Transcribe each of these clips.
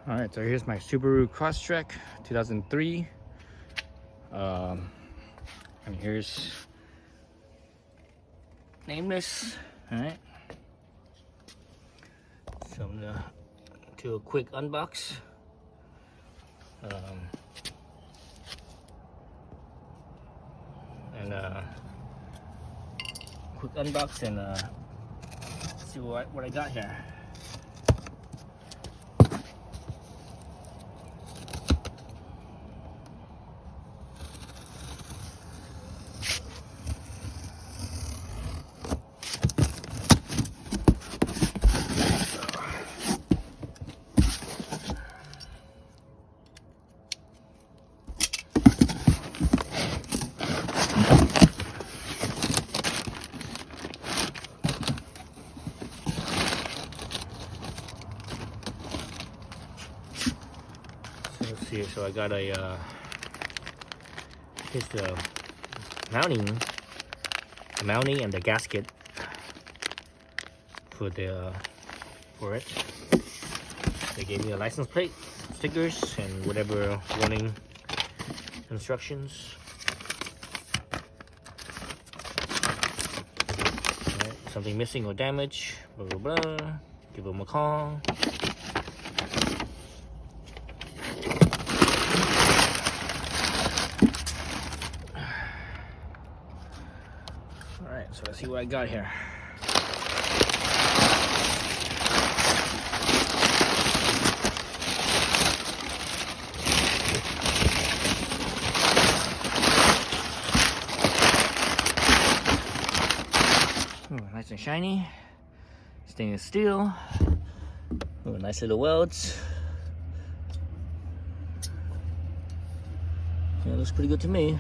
All right, so here's my Subaru Crosstrek 2003. And here's Nameless. All right. So I'm gonna do a quick unbox. Quick unbox and see what I got here. Let's see. So I got a here's the mounting and the gasket for it. They gave me a license plate, stickers, and whatever warning instructions. Alright, something missing or damaged, blah blah blah. Give them a call. Alright, so let's see what I got here. Ooh, nice and shiny. Stainless steel. Ooh, nice little welds. Yeah, looks pretty good to me.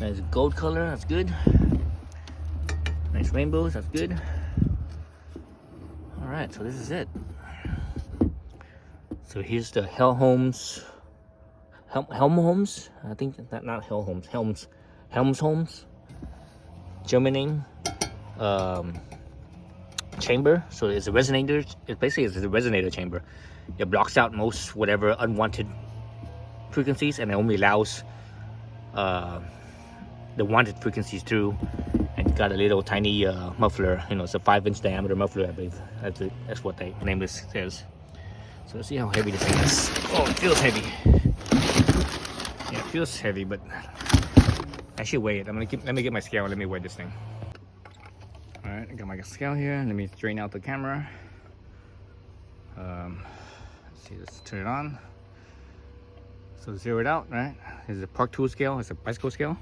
Nice gold color, that's good. Nice rainbows, that's good. Alright, so this is it. So here's the Helmholtz. I think not Helmholtz. Helmholtz. German name. Chamber. So it's a resonator. It basically is a resonator chamber. It blocks out most whatever unwanted frequencies and it only allows the wanted frequencies through. And it's got a little tiny muffler. You know, it's a 5-inch diameter muffler, I believe. That's what the Nameless says. So let's see how heavy this thing is. Oh, it feels heavy. Yeah, it feels heavy, but I should weigh it. Let me get my scale. Let me weigh this thing. All right, I got my scale here. Let me straighten out the camera. Let's see. Let's turn it on. So zero it out. Right. This is a park tool scale. It's a bicycle scale.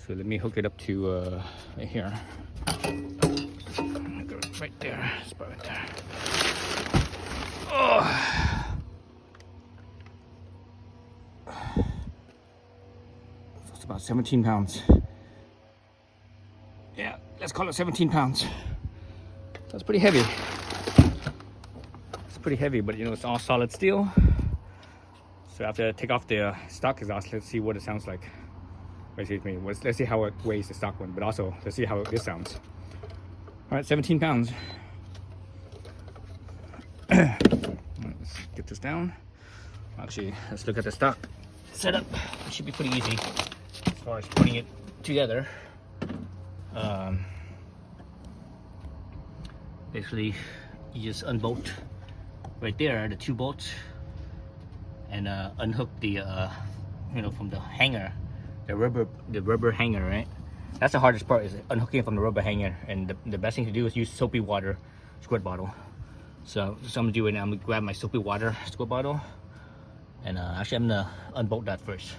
So let me hook it up to right here. Right there. It's about right there. Oh. So it's about 17 pounds. Yeah, let's call it 17 pounds. That's pretty heavy. It's pretty heavy, but you know, it's all solid steel. So after I take off the stock exhaust, let's see what it sounds like. Let's see how it weighs the stock one, but also let's see how this sounds. All right, 17 pounds. Let's get this down. Actually, let's look at the stock setup. It should be pretty easy as far as putting it together. Basically, you just unbolt right there, the 2 bolts, and unhook the from the hanger. The rubber hanger, right? That's the hardest part, is unhooking it from the rubber hanger. And the best thing to do is use soapy water squirt bottle. So I'm gonna do it now. I'm gonna grab my soapy water squirt bottle, and actually I'm gonna unbolt that first.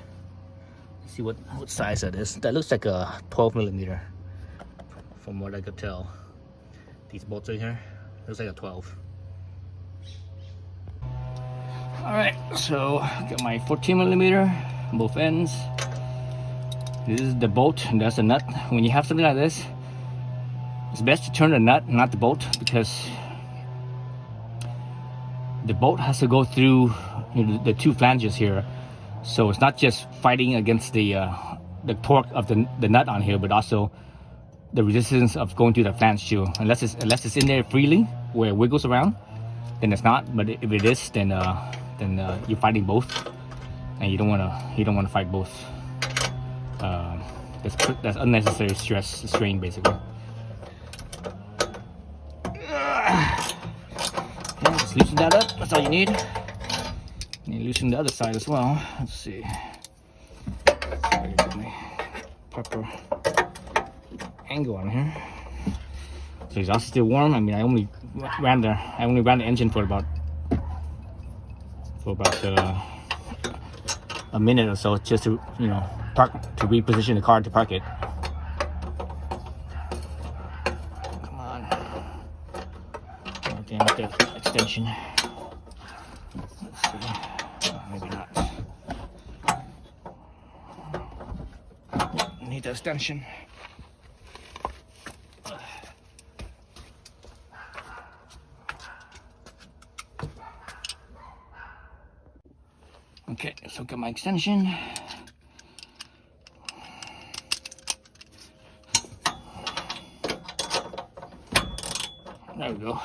Let's see what size that is. That looks like a 12 millimeter, from what I could tell. These bolts right here, looks like a 12. All right, so I got my 14 millimeter on both ends. This is the bolt and that's the nut. When you have something like this, it's best to turn the nut, not the bolt, because the bolt has to go through the 2 flanges here. So it's not just fighting against the torque of the nut on here, but also the resistance of going through the flange too. Unless it's in there freely, where it wiggles around, then it's not. But if it is, then you're fighting both, and you don't wanna fight both. That's unnecessary strain basically. Okay, just loosen that up. That's all you need. You loosen the other side as well. Let's see. Sorry, get my proper angle on here. So exhaust is still warm. I mean, I only ran the engine for about a minute or so, just to reposition the car to park it. Come on. Okay, with the extension. Let's see. Oh, maybe not. Need the extension. Okay, so get my extension. There we go.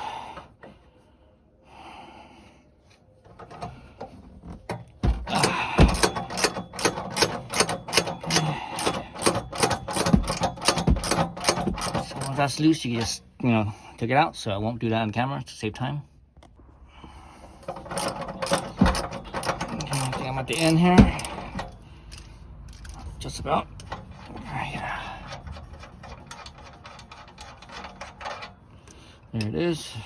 So once that's loose, you just take it out. So I won't do that on camera to save time. I'm at the end here, just about. Yeah. There it is.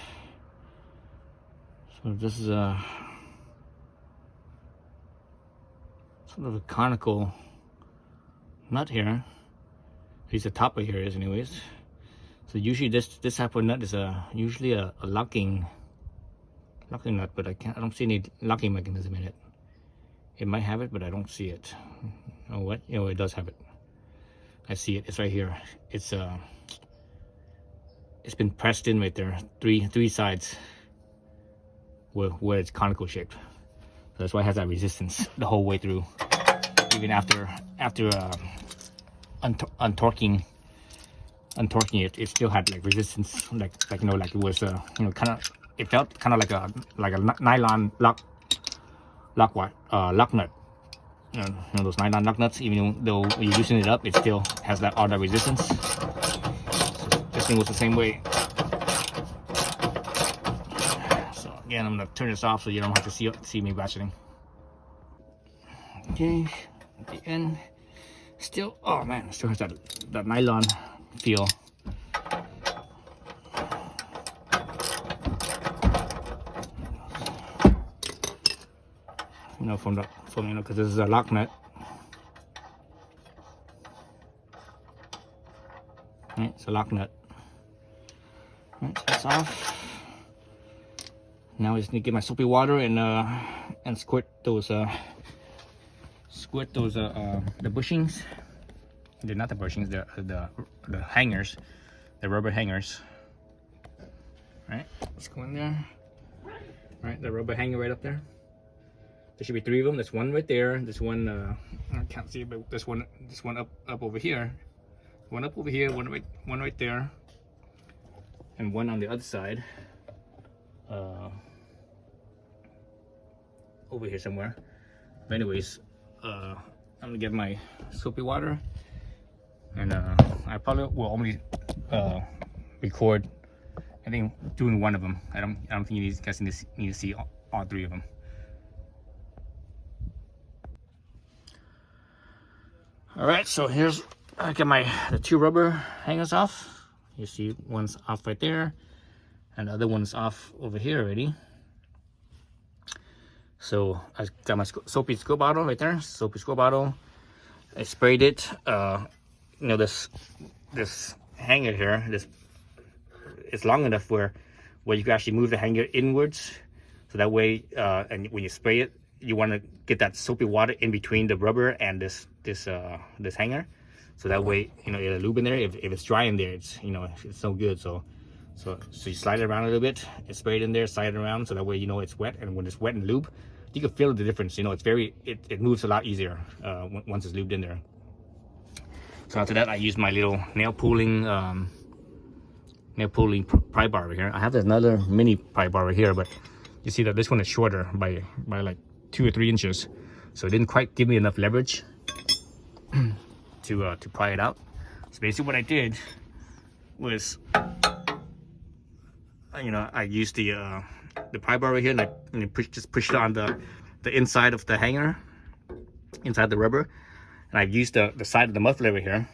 So this is a sort of a conical nut here. At least the top of here is, anyways. So usually this type of nut is usually a locking nut, but I don't see any locking mechanism in it. It might have it, but I don't see it. Oh, what? It does have it. I see it. It's right here. It's been pressed in right there. Three sides where it's conical shaped. So that's why it has that resistance the whole way through. Even after untorquing it, it still had like resistance, like it was kind of. It felt kind of like a nylon lock nut. Those nylon lock nuts, even though you're loosening it up, it still has all that resistance. So this thing was the same way. So again, I'm gonna turn this off so you don't have to see me ratcheting. Okay, at the end, still, oh man, it still has that nylon feel. Because this is a lock nut. Right, it's a lock nut. Right, so that's off. Now I just need to get my soapy water and squirt those the bushings. They're not the bushings. They're the hangers, the rubber hangers. Right, let's go in there. Right, the rubber hanger right up there. There should be 3 of them. There's one right there. There's one I can't see, but there's one up over here. One up over here. One right there, and one on the other side. Over here somewhere. But anyways, I'm gonna get my soapy water, and I probably will only record, I think, doing one of them. I don't think you guys need to see all 3 of them. All right, so here's, I get the 2 rubber hangers off. You see one's off right there, and the other one's off over here already. So I got my soapy squirt bottle right there, soapy squirt bottle. I sprayed it. This hanger here, it's long enough where you can actually move the hanger inwards, so that way, and when you spray it, you want to get that soapy water in between the rubber and this hanger, so that way it'll lube in there. If it's dry in there, it's it's no good. So you slide it around a little bit and spray it in there, slide it around, so that way it's wet. And when it's wet and lube, you can feel the difference. It moves a lot easier once it's lubed in there. So after that, I use my little nail pulling pulling pry bar over here. I have another mini pry bar over here, but you see that this one is shorter by like 2 or 3 inches, so it didn't quite give me enough leverage to pry it out. So basically what I did was, I used the pry bar over here, and I just pushed it on the inside of the hanger, inside the rubber, and I've used the side of the muffler over here,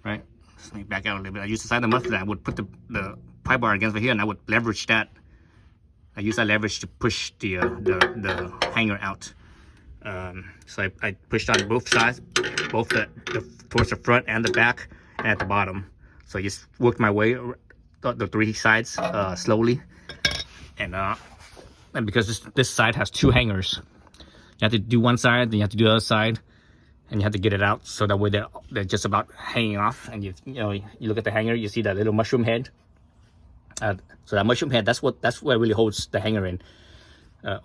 right? Let me back out a little bit. I used the side of the muffler. I would put the pry bar against over here, and I would leverage that. I use that leverage to push the hanger out. So I pushed on both sides, both towards the front and the back and at the bottom. So I just worked my way the 3 sides slowly, and because this side has 2 hangers, you have to do one side, then you have to do the other side, and you have to get it out so that way they're just about hanging off. And you look at the hanger, you see that little mushroom head. So that mushroom head, that's what really holds the hanger in,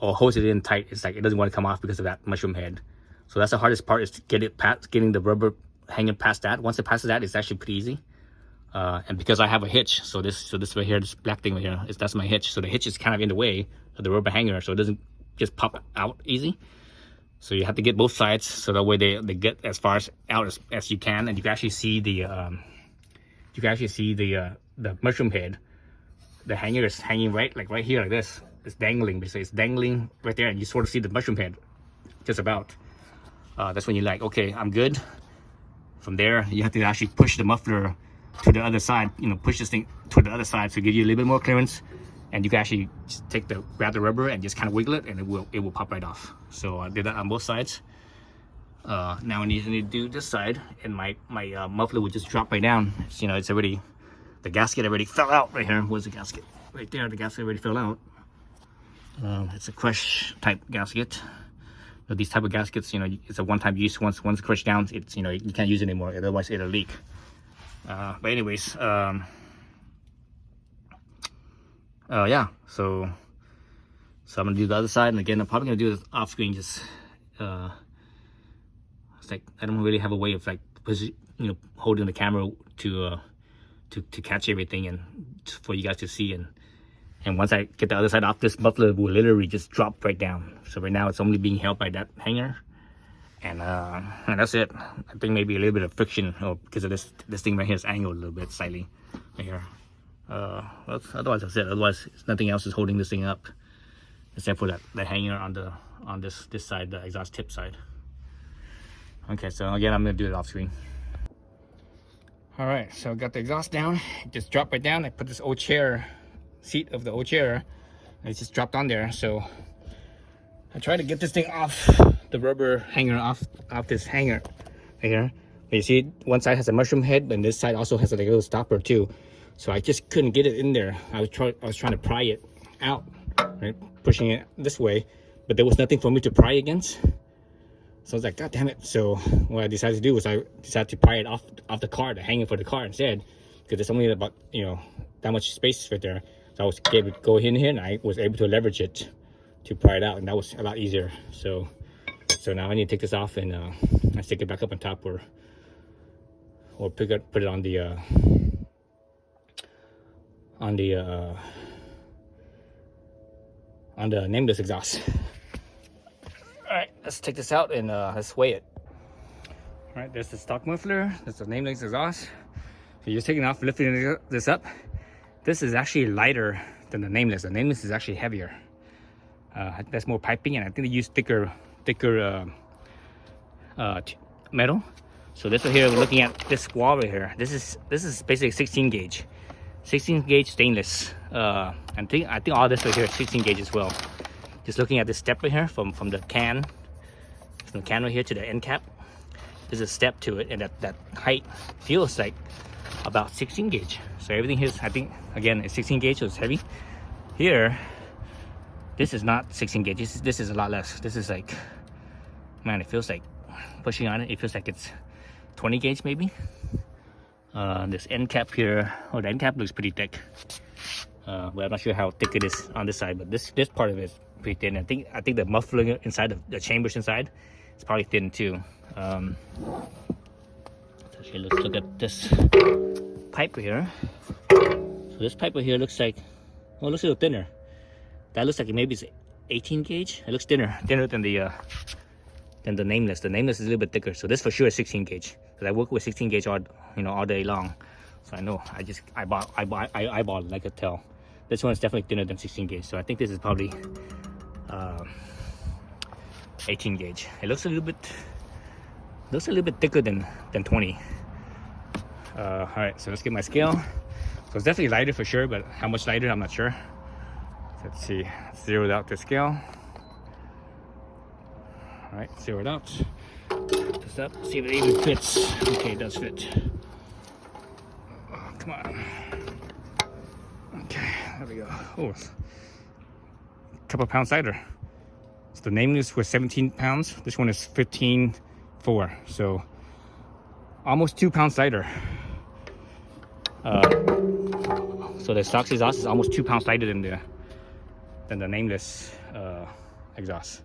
or holds it in tight. It's like it doesn't want to come off because of that mushroom head. So that's the hardest part, is to getting the rubber hanger past that. Once it passes that, it's actually pretty easy. And because I have a hitch, so this right here, this black thing right here, that's my hitch. So the hitch is kind of in the way of the rubber hanger, so it doesn't just pop out easy. So you have to get both sides, so that way they get as far out as you can, and you can actually see the mushroom head. The hanger is hanging right here, like this. It's dangling, basically. It's dangling right there, and you sort of see the mushroom head, just about. That's when you're like, okay, I'm good. From there, you have to actually push the muffler to the other side. Push this thing to the other side to give you a little bit more clearance, and you can actually just grab the rubber and just kind of wiggle it, and it will pop right off. So I did that on both sides. Now I need to do this side, and my muffler would just drop right down. It's already, the gasket already fell out right here. Where's the gasket? Right there, the gasket already fell out. It's a crush type gasket. These type of gaskets, it's a one-time use. Once it's crushed down, it's you can't use it anymore, otherwise it'll leak. But anyways, yeah. So I'm gonna do the other side, and again, I'm probably gonna do this off screen. Just it's like I don't really have a way of holding the camera to catch everything and for you guys to see. And once I get the other side off, this muffler will literally just drop right down. So right now it's only being held by that hanger, and that's it. I think maybe a little bit of friction, because of this thing right here is angled a little bit slightly right here. Well, otherwise that's it. Otherwise nothing else is holding this thing up except for that hanger on this side, the exhaust tip side. Okay, so again, I'm gonna do it off screen. All right, so I got the exhaust down. It just dropped right down. I put this old seat of the old chair, and it just dropped on there. So I tried to get this thing off the rubber hanger, off this hanger right here. But you see, one side has a mushroom head, and this side also has a little stopper too. So I just couldn't get it in there. I was trying to pry it out, right, pushing it this way, but there was nothing for me to pry against. So I was like, God damn it. So what I decided to do was I decided to pry it off the car, the hanger for the car instead, because there's only about that much space right there. So I was able to go in here, and I was able to leverage it to pry it out, and that was a lot easier. So now I need to take this off, and I stick it back up on top, or put it on the nameless exhaust. All right, let's take this out and let's weigh it. All right, there's the stock muffler. There's the nameless exhaust. So you're taking off, lifting this up. This is actually lighter than the nameless. The nameless is actually heavier. That's more piping, and I think they use thicker metal. So this right here, we're looking at this wall right here. This is basically 16 gauge stainless. I think all this right here is 16 gauge as well. Just looking at this step right here from the can right here to the end cap. There's a step to it, and that height feels like about 16 gauge. So everything here is, I think, again, it's 16 gauge, so it's heavy. Here, this is not 16 gauge. This is a lot less. This is like, man, it feels like pushing on it. It feels like it's 20 gauge maybe. This end cap here, the end cap looks pretty thick. But I'm not sure how thick it is on this side, but this part of it is pretty thin. I think the muffler inside of the chambers inside is probably thin too. Actually, let's look at this pipe here. So this pipe right here looks like, well, it looks a little thinner. That looks like maybe it's 18 gauge. It looks thinner than the Nameless. The Nameless is a little bit thicker. So this for sure is 16 gauge. Because I work with 16 gauge all day long. So I know. I eyeballed, I could tell. This one is definitely thinner than 16 gauge. So I think this is probably 18 gauge. It looks a little bit thicker than 20. All right, so let's get my scale. So it's definitely lighter for sure, but how much lighter, I'm not sure. Let's see, zeroed out the scale. All right, zeroed out. This up, see if it even fits. Okay, it does fit. Oh, come on. Okay, there we go. Oh, a couple pounds lighter. So the Nameless was 17 pounds. This one is 15.4. So almost 2 pounds lighter. So the stock exhaust is almost 2 pounds lighter than the Nameless exhaust,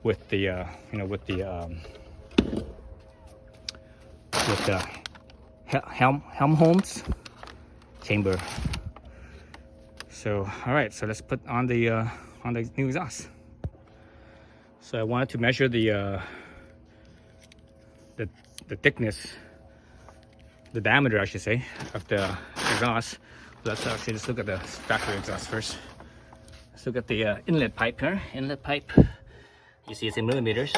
with the Helmholtz chamber. So all right, so let's put on the new exhaust. So I wanted to measure the thickness, the diameter, I should say, of the exhaust. Let's actually just look at the factory exhaust first. Let's look at the inlet pipe here. Inlet pipe, you see it's in millimeters.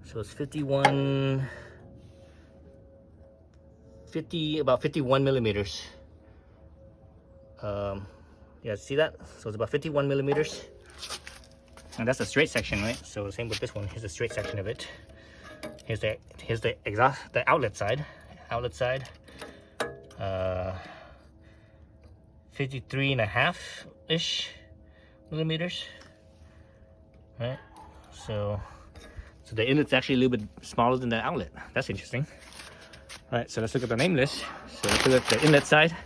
So it's about 51 millimeters. Yeah, see that? So it's about 51 millimeters. And that's a straight section, right? So same with this one. Here's a straight section of it. Here's the exhaust, the outlet side. 53.5-ish millimeters. Right? So the inlet's actually a little bit smaller than the outlet. That's interesting. All right, so let's look at the Nameless. So let's look at the inlet side.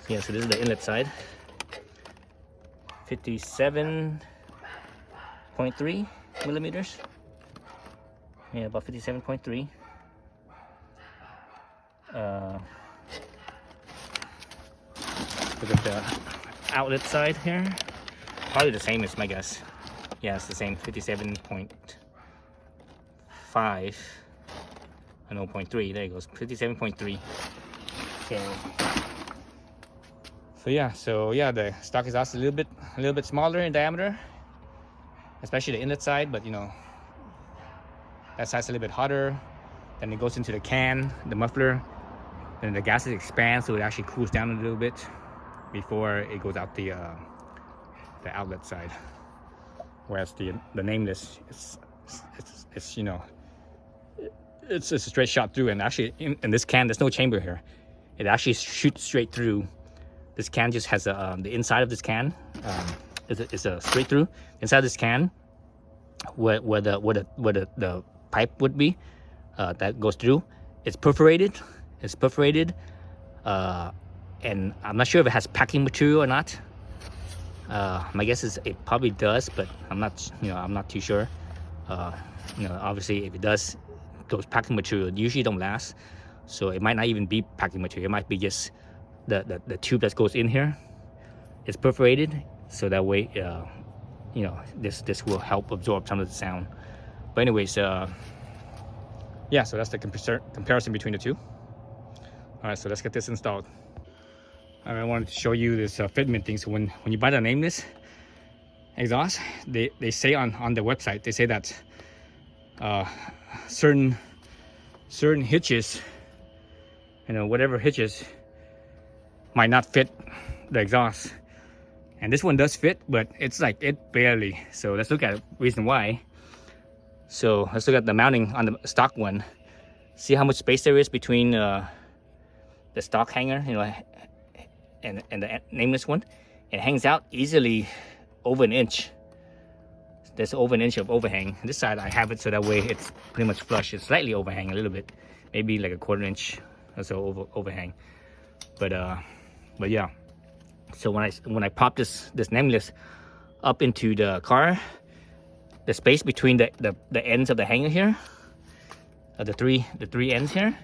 Yeah, so this is the inlet side. 57.3 millimeters. Yeah, about 57.3. Look at the outlet side here. Probably the same as my guess. Yeah, it's the same. 57.5. No, 0.3. There it goes. 57.3. So yeah, the stock exhaust is a little bit smaller in diameter, especially the inlet side. But you know, that side's a little bit hotter. Then it goes into the can, the muffler. Then the gases expand, so it actually cools down a little bit before it goes out the outlet side. Whereas the Nameless, it's you know, it's a straight shot through. And actually in this can, there's no chamber here. It actually shoots straight through. This can just has the inside of this can is a straight through. Inside this can, where the pipe would be, that goes through, it's perforated. And I'm not sure if it has packing material or not. My guess is it probably does, but I'm not too sure. Obviously, if it does, those packing material usually don't last, so it might not even be packing material. It might be just the tube that goes in here. It's perforated, so that way, this will help absorb some of the sound. But anyways, yeah, so that's the comparison between the two. All right, so let's get this installed. I wanted to show you this fitment thing. So when you buy the Nameless exhaust, they say on the website, they say that certain hitches, whatever hitches, might not fit the exhaust. And this one does fit, but it's like it barely. So let's look at the reason why. So let's look at the mounting on the stock one. See how much space there is between the stock hanger, and the Nameless one. It hangs out easily over an inch. There's over an inch of overhang. This side I have it so that way it's pretty much flush. It's slightly overhang a little bit, maybe like a 1/4 inch or so overhang. But yeah. So when I pop this Nameless up into the car, the space between the ends of the hanger here, the three ends here,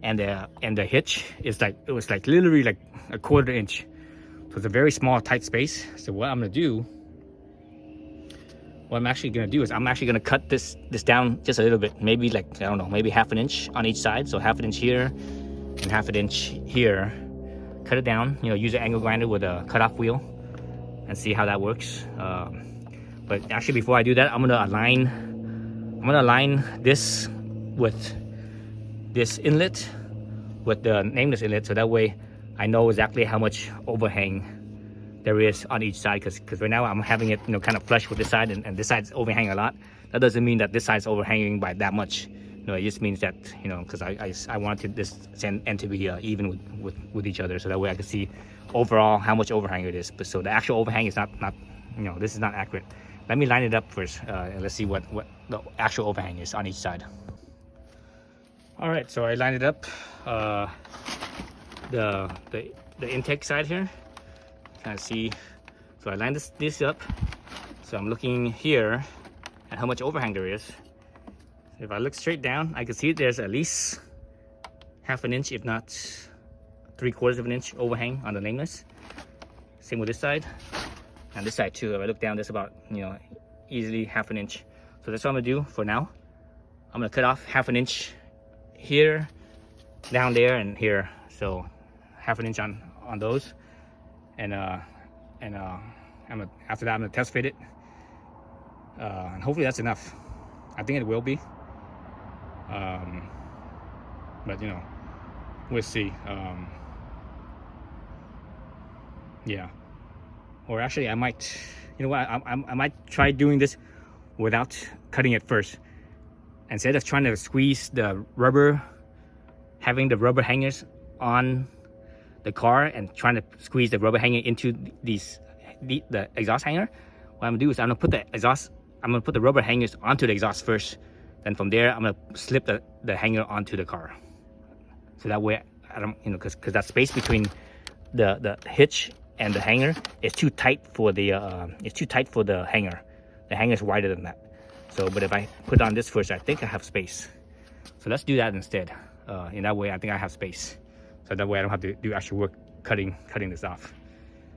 and the hitch is like, it was like literally like a 1/4 inch. So it's a very small, tight space. So what I'm actually gonna do is I'm actually gonna cut this down just a little bit, maybe like, I don't know, maybe 1/2 inch on each side. So 1/2 inch here and 1/2 inch here. Cut it down, you know, use an angle grinder with a cutoff wheel and see how that works. But actually, before I do that, I'm gonna align this with this inlet, with the nameless inlet, so that way I know exactly how much overhang there is on each side. Because right now I'm having it, you know, kind of flush with this side, and this side's overhanging a lot. That doesn't mean that this side's overhanging by that much. No, it just means that, you know, because I wanted this end to be even with each other, so that way I can see overall how much overhang it is. But so the actual overhang is not, you know, this is not accurate. Let me line it up first, and let's see what the actual overhang is on each side. All right, so I lined it up. The intake side here, kind of see. So I lined this up. So I'm looking here at how much overhang there is. If I look straight down, I can see there's at least 1/2 inch, if not 3/4 inch overhang on the nameless. Same with this side, and this side too. If I look down, there's about, you know, easily 1/2 inch. So that's what I'm gonna do for now. I'm gonna cut off 1/2 inch here, down there, and here. So 1/2 inch on those, and after that I'm gonna test fit it, and hopefully that's enough. I think it will be. But you know, we'll see. Yeah, or actually I might, you know what, I might try doing this without cutting it first. Instead of trying to squeeze the rubber, having the rubber hangers on the car and trying to squeeze the rubber hanger into the exhaust hanger, what I'm gonna do is I'm gonna put the rubber hangers onto the exhaust first. Then from there, I'm gonna slip the hanger onto the car. So that way, I don't, you know, because that space between the hitch and the hanger is too tight for the hanger. The hanger is wider than that. So, but if I put on this first, I think I have space. So let's do that instead. In that way, I think I have space. So that way, I don't have to do actual work cutting this off.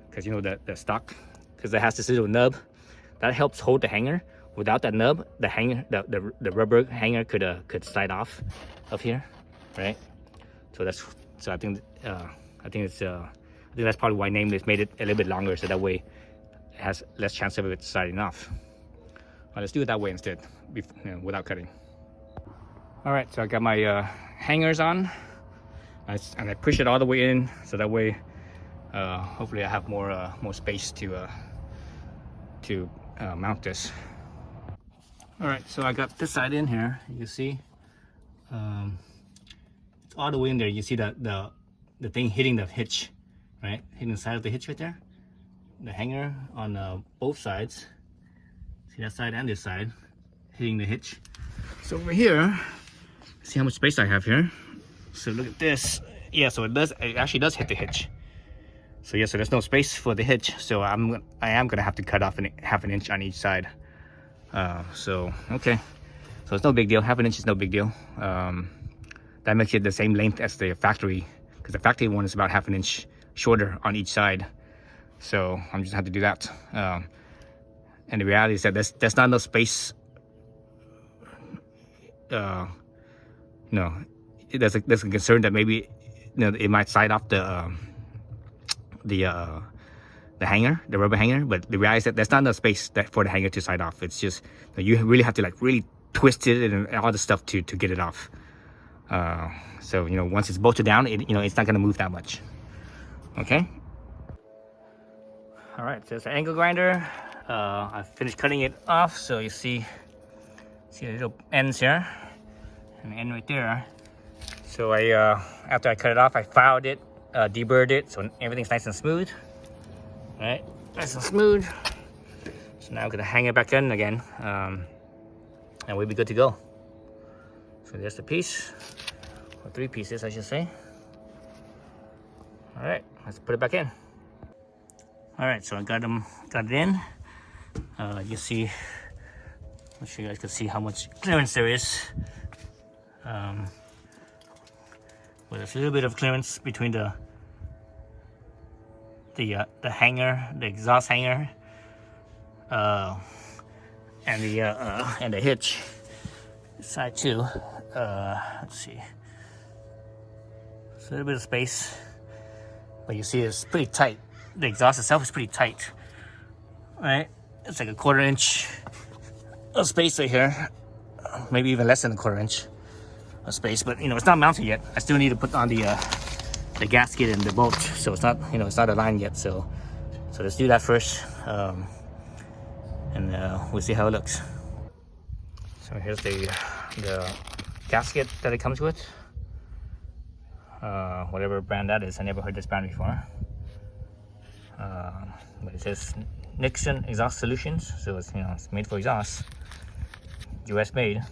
Because you know the stock, because it has this little nub that helps hold the hanger. Without that nub, the hanger, the rubber hanger could slide off of here, right? So I think that's probably why Nameless made it a little bit longer, so that way it has less chance of it sliding off. Well, let's do it that way instead, you know, without cutting. All right, so I got my hangers on, and I push it all the way in, so that way, hopefully, I have more space to mount this. All right, so I got this side in here. You can see it's all the way in there. You see the thing hitting the hitch, right? Hitting the side of the hitch right there. The hanger on both sides. See that side and this side hitting the hitch. So over here, see how much space I have here. So look at this. Yeah, so it actually does hit the hitch. So yeah, so there's no space for the hitch. So I am gonna have to cut off 1/2 inch on each side. So okay, so it's no big deal. 1/2 inch is no big deal. That makes it the same length as the factory, because the factory one is about 1/2 inch shorter on each side. So I'm just have to do that. And the reality is that there's not enough space. No, there's a concern that maybe, you know, it might slide off the hanger, the rubber hanger, but the reality is that there's not enough space for the hanger to slide off. It's just, you really have to like really twist it and all the stuff to get it off. So you know, once it's bolted down, it's not going to move that much. Okay. All right, so it's an angle grinder. I finished cutting it off, so you see the little ends here and the end right there. So after I cut it off, I filed it, deburred it, so everything's nice and smooth. All right, nice and smooth. So now I'm gonna hang it back in again, and we'll be good to go. So there's the piece, or 3 pieces, I should say. All right, let's put it back in. All right, so I got it in. You see, I'm sure you guys can see how much clearance there is. But there's a little bit of clearance between the hanger, the exhaust hanger, and the hitch side too. Let's see. It's a little bit of space, but you see it's pretty tight. The exhaust itself is pretty tight, right? It's like a 1/4 inch of space right here, maybe even less than a 1/4 inch of space. But you know, it's not mounted yet. I still need to put on the gasket and the bolt, so it's not, you know, it's not aligned yet. So let's do that first, and we'll see how it looks. So here's the gasket that it comes with. Whatever brand that is, I never heard this brand before. But it says Nixon Exhaust Solutions, so it's, you know, it's made for exhaust, US made.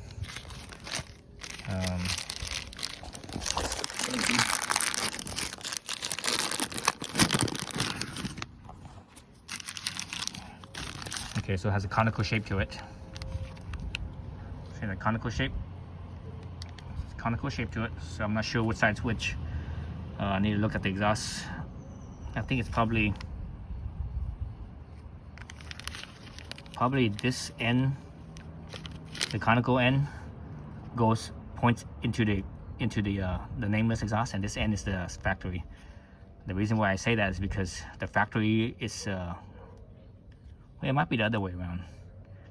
Okay, so it has a conical shape to it. See the conical shape? Conical shape to it, so I'm not sure which side's which. I need to look at the exhaust. I think it's probably this end, the conical end, points into the nameless exhaust, and this end is the factory. The reason why I say that is because the factory is well, it might be the other way around,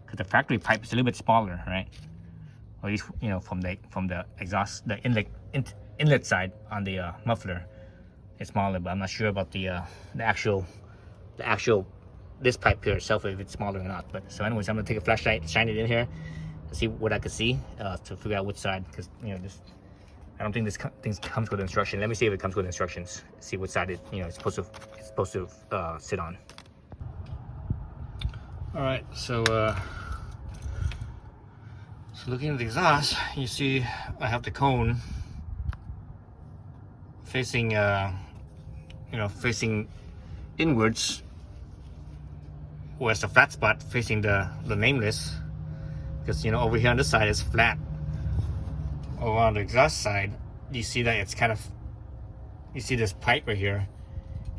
because the factory pipe is a little bit smaller, right? Or at least, you know, from the exhaust, the inlet side on the muffler, it's smaller. But I'm not sure about the actual this pipe here itself, if it's smaller or not. But so anyways, I'm gonna take a flashlight, shine it in here, and see what I could see to figure out which side, because you know, I don't think this thing comes with instruction. Let me see if it comes with instructions. See what side it, you know, it's supposed to sit on. All right, so looking at the exhaust, you see I have the cone facing, facing inwards, whereas the flat spot facing the nameless. Because, you know, over here on this side is flat. Over on the exhaust side, you see that it's kind of, you see this pipe right here.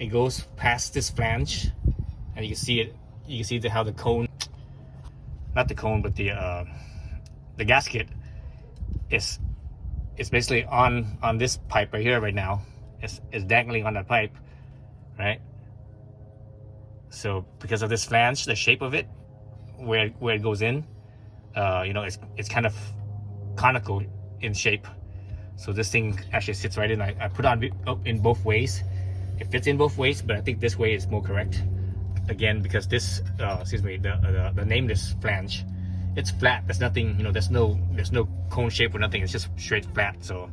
It goes past this flange, and you can see it. You can see how the cone, not the cone, but the gasket is basically on this pipe right here right now. It's dangling on that pipe, right? So because of this flange, the shape of it, where it goes in, you know, it's kind of conical in shape. So this thing actually sits right in. I put on up in both ways. It fits in both ways, but I think this way is more correct. Again, because this, the nameless flange, it's flat. There's nothing, you know, there's no cone shape or nothing. It's just straight flat. So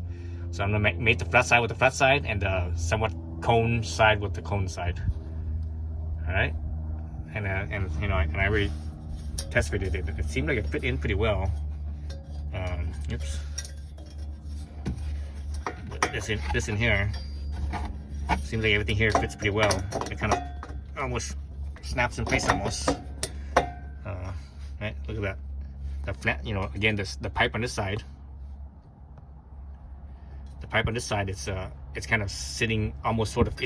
I'm gonna make the flat side with the flat side, and the somewhat cone side with the cone side. All right, and you know, and I already test fitted it. It seemed like it fit in pretty well. Oops. But this in here seems like everything here fits pretty well. It kind of almost snaps in place almost. Right, look at that. The flat, you know, again, the pipe on this side. The pipe on this side, it's kind of sitting almost sort of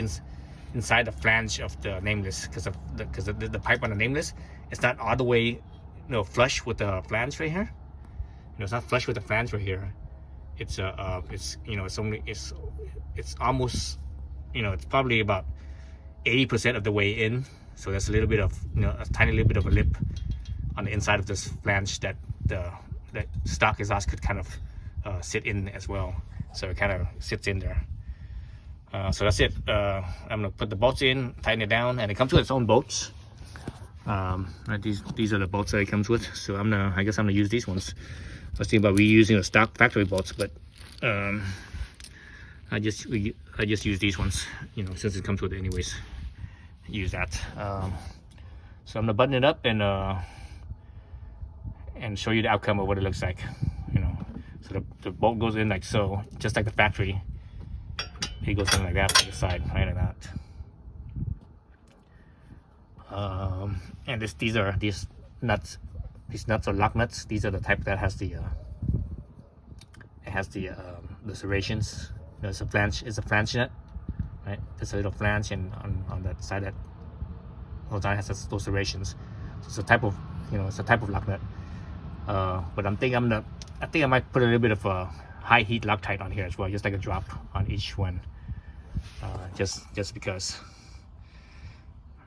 inside the flange of the nameless, because the pipe on the nameless, it's not all the way, you know, flush with the flange right here. You know, it's not flush with the flange right here. It's you know, it's almost, you know, it's probably about 80% of the way in. So there's a little bit of, you know, a tiny little bit of a lip on the inside of this flange that the stock exhaust could kind of sit in as well. So it kind of sits in there. So that's it. I'm gonna put the bolts in, tighten it down, and it comes with its own bolts. Right, these are the bolts that it comes with. So I guess I'm gonna use these ones. I was thinking about reusing the stock factory bolts, but I just use these ones, you know, since it comes with it anyways. Use that. So I'm gonna button it up and show you the outcome of what it looks like. You know, so the bolt goes in like so, just like the factory. It goes in like that on the side, right, like that. And these nuts. These nuts are lock nuts. These are the type that has the serrations It's a flange. It's a flange nut, right? There's a little flange and on that side that holds on, has those serrations. So it's a type of, it's a type of lock nut. But I think I might put a little bit of a high heat Loctite on here as well, just like a drop on each one, just because.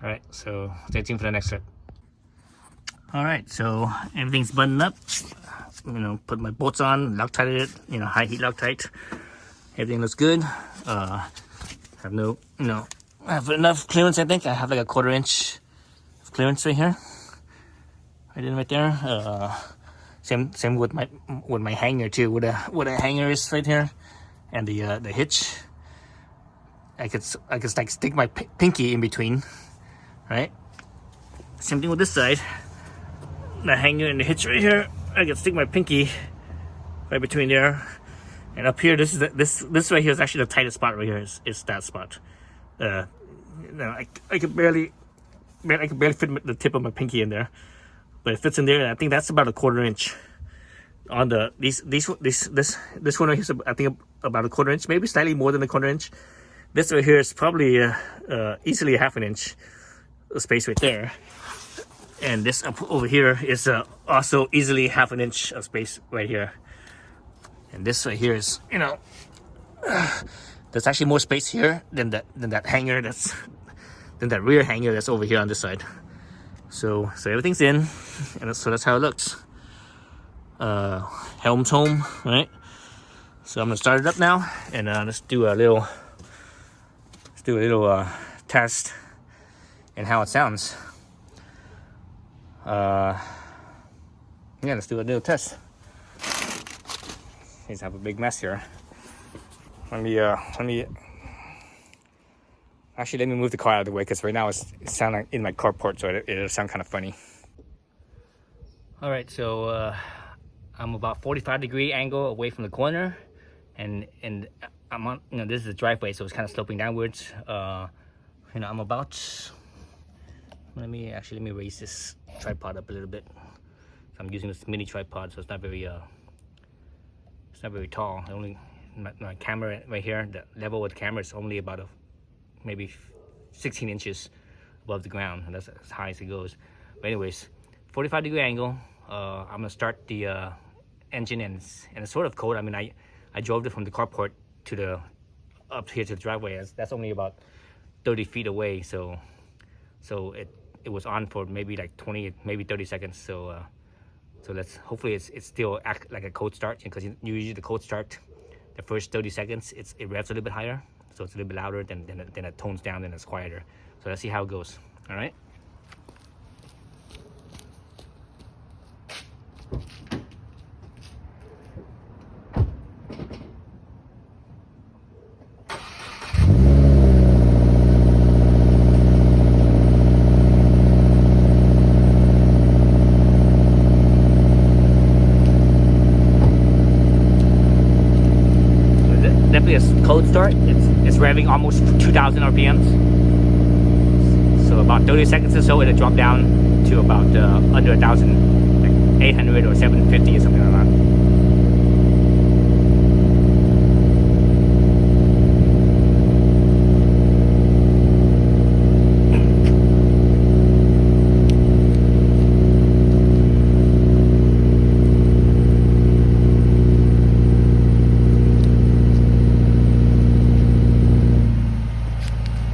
All right, so stay tuned for the next trip. All right, so everything's buttoned up. Put my bolts on, Loctited it. High heat Loctite. Everything looks good. Have I have enough clearance. I think I have like a 1/4 inch of clearance right here, right there. Same with my hanger too. What a hanger is right here, and the hitch. I could like stick my pinky in between, right? Same thing with this side. The hanger and the hitch right here. I could stick my pinky right between there, and up here. This right here is actually the tightest spot right here. Is that spot. I could barely fit the tip of my pinky in there, but it fits in there. And I think that's about a 1/4 inch. On this one right here is I think about a 1/4 inch, maybe slightly more than a 1/4 inch. This right here is probably easily a 1/2 inch space right there. And this up over here is also easily 1/2 inch of space right here. And this right here is, there's actually more space here than that hanger than that rear hanger that's over here on this side. So everything's in, and so that's how it looks. Helm's home, right? So I'm gonna start it up now, and let's do a little test and how it sounds. Let's do a little test. Let's have a big mess here. Let me move the car out of the way, because right now it's sounding in my carport, so it'll sound kind of funny. All right, so I'm about 45-degree angle away from the corner, and I'm on. This is the driveway, so it's kind of sloping downwards. I'm about. Let me raise this tripod up a little bit. So I'm using this mini tripod, so it's not very tall. Only my camera right here, the level with the camera is only about maybe 16 inches above the ground, and that's as high as it goes. But anyways, 45-degree angle. I'm gonna start the engine, and it's sort of cold. I mean, I drove it from the carport to up here to the driveway. That's only about 30 feet away. So it was on for maybe like 20, maybe 30 seconds. So let's hopefully it's still act like a cold start, because usually the cold start, the first 30 seconds it revs a little bit higher, so it's a little bit louder, then it tones down, then it's quieter. So let's see how it goes. All right. Definitely a cold start. It's revving almost 2,000 RPMs. So about 30 seconds or so, it'll drop down to about under 1,000, like 800 or 750 or something like that.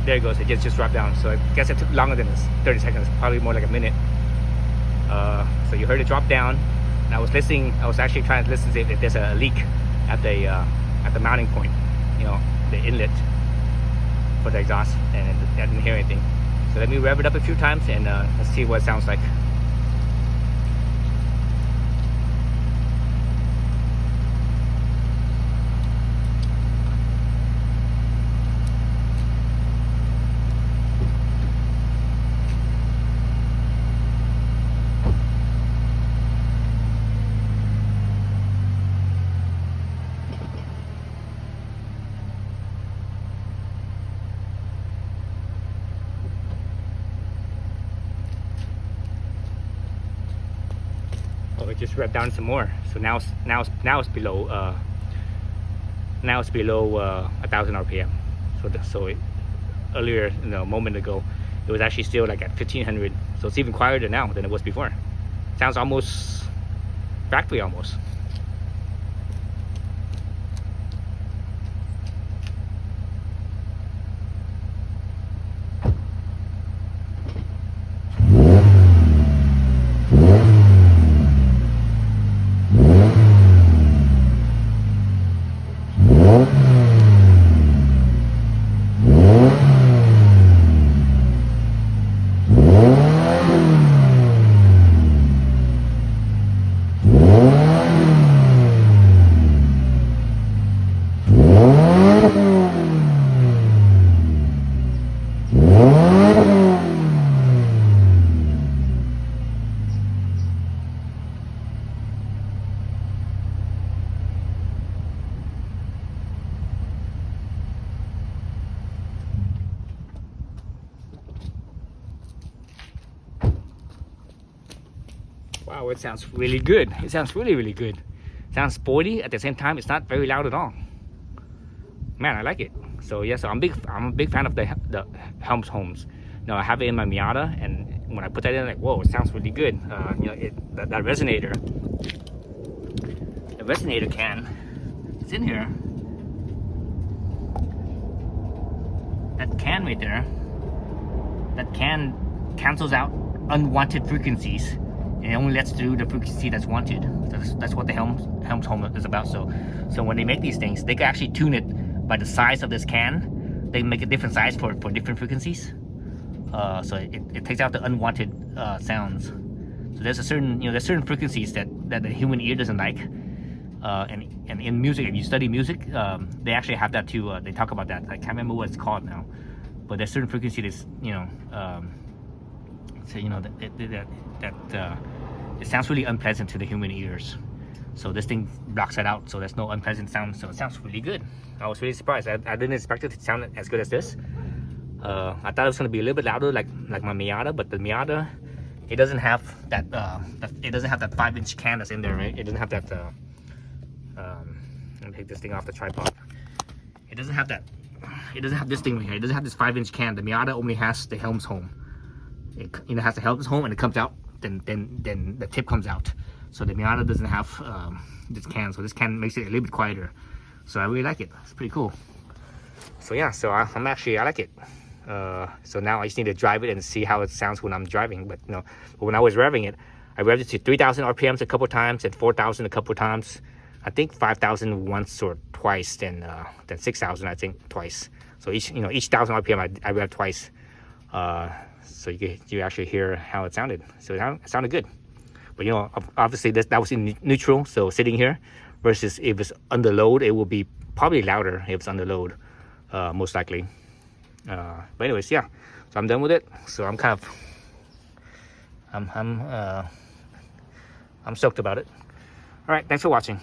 There it goes. It just dropped down. So I guess it took longer than 30 seconds, probably more like a minute. So you heard it drop down, and I was actually trying to listen to if there's a leak at the mounting point, the inlet for the exhaust, and I didn't hear anything. So let me rev it up a few times, and let's see what it sounds like. It just revved down some more, so now it's below Now it's below 1,000 RPM. Earlier, a moment ago, it was actually still like at 1,500. So it's even quieter now than it was before. Sounds almost factory almost. Wow, it sounds really good. It sounds really, really good. It sounds sporty at the same time. It's not very loud at all. Man, I like it. So yeah, so I'm a big fan of the Helmholtz. I have it in my Miata, and when I put that in, like, whoa, it sounds really good. That resonator, the resonator can, it's in here. That can right there, that can cancels out unwanted frequencies, and it only lets through the frequency that's wanted. That's what the Helmholtz is about. So when they make these things, they can actually tune it by the size of this can. They make a different size for different frequencies. So it takes out the unwanted sounds. So there's certain frequencies that the human ear doesn't like. And in music, if you study music, they actually have that too. They talk about that. I can't remember what it's called now, but there's certain frequencies that it sounds really unpleasant to the human ears. So this thing blocks that out, so there's no unpleasant sound. So it sounds really good. I was really surprised. I didn't expect it to sound as good as this. I thought it was going to be a little bit louder, like my Miata, but the Miata, it doesn't have that. It doesn't have that 5-inch can that's in there, right? It doesn't have that. Let me take this thing off the tripod. It doesn't have that. It doesn't have this thing right here. It doesn't have this 5-inch can. The Miata only has the Helmholtz. It has the Helmholtz, and it comes out. Then the tip comes out. So the Miata doesn't have this can. So this can makes it a little bit quieter. So I really like it. It's pretty cool. So yeah. So I like it. So now I just need to drive it and see how it sounds when I'm driving. But when I was revving it, I revved it to 3,000 RPMs a couple times and 4,000 a couple times. I think 5,000 once or twice, then 6,000 I think twice. So each 1,000 RPM I revved twice. So you actually hear how it sounded. So it sounded good. But obviously that was in neutral. So sitting here, versus if it's under load, it will be probably louder if it's under load, most likely. But anyways, yeah. So I'm done with it. So I'm kind of I'm stoked about it. All right, thanks for watching.